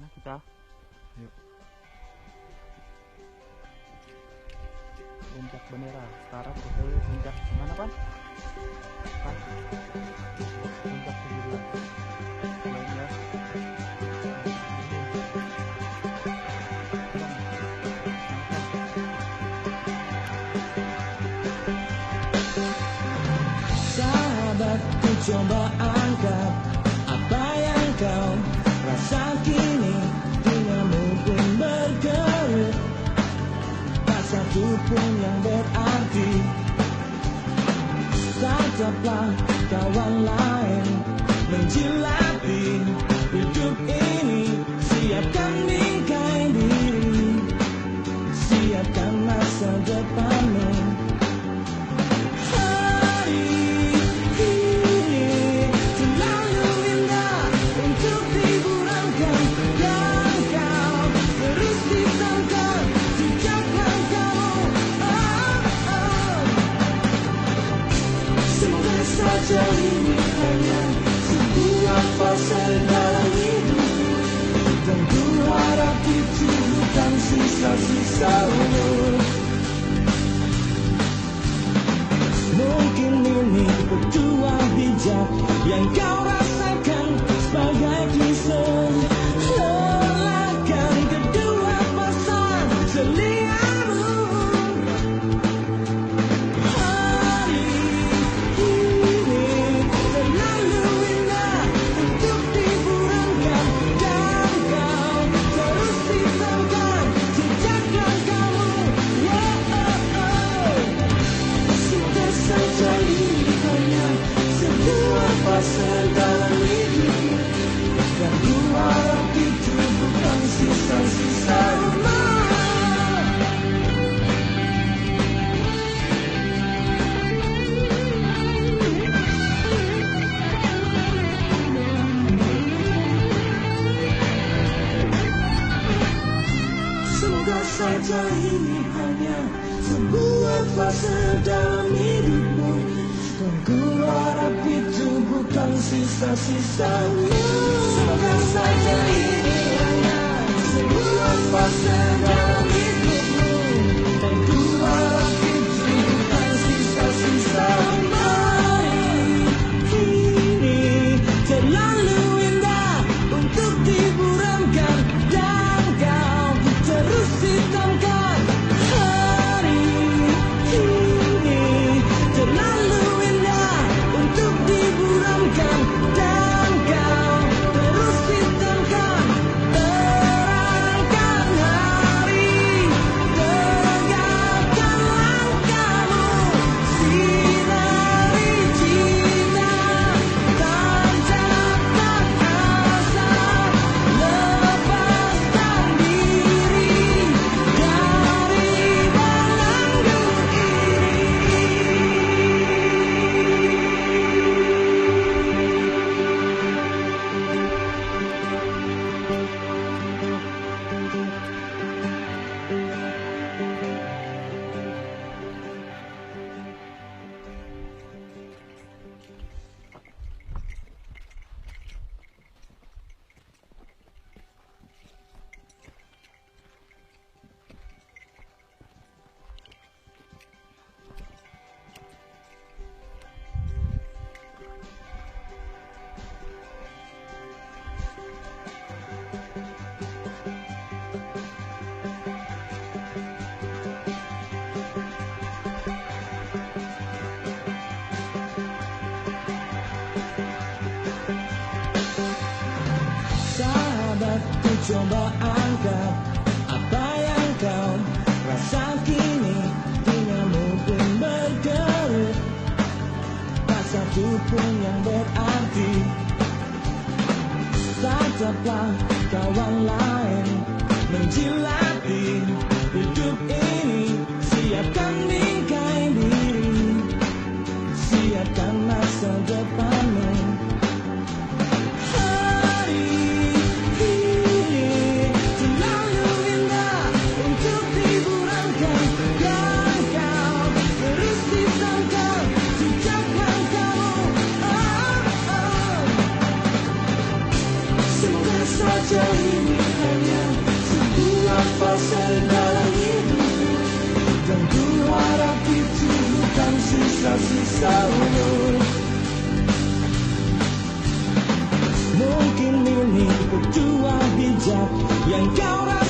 Mana kita? Yuk. Puncak bendera. Sekarang kita puncak mana, Pan? Pan. Puncak 17. 12. Sahabatku, coba angkat apa yang kau rasa kini. Denganmu pun bergelut, tak satu pun yang berarti. Tataplah kawan lain menjilati hidup ini. Siapkan bingkai diri, siapkan masa depanmu. Saja ini hanya sebuah fase dalam hidup, dan ku harap itu bukan sisa-sisa umur. Mungkin ini petuah bijak yang kau rasakan sebagai klise. Lelahkan kedua pasang selinganmu. Dalam hidup, dan ku harap itu bukan sisa-sisa rumah. Semoga saja ini hanya sebuah fase dalam hidupmu, dan ku harap itu bukan sisa-sisa. Semoga saja ini hanya sebuah fase dalam hidupmu, dan ku harap itu bukan sisa-sisa. Ini terlalu indah untuk diburamkan, dan kau terus hitamkan. Hari ini terlalu untuk diburamkan, dan kau terus hitamkan. Terangkan hari, tegakkan langkahmu, sinari cinta, tancapkan asa, lepaskan diri dari belenggu Sahabatku, coba angkat apa yang kau rasa kini. Denganmu pun bergelut, tak satu pun yang berarti. Tataplah kawan lain menjilati hidup ini. Siapkan bingkai diri, siapkan masa depanmu. Saja ini yang kau rasakan.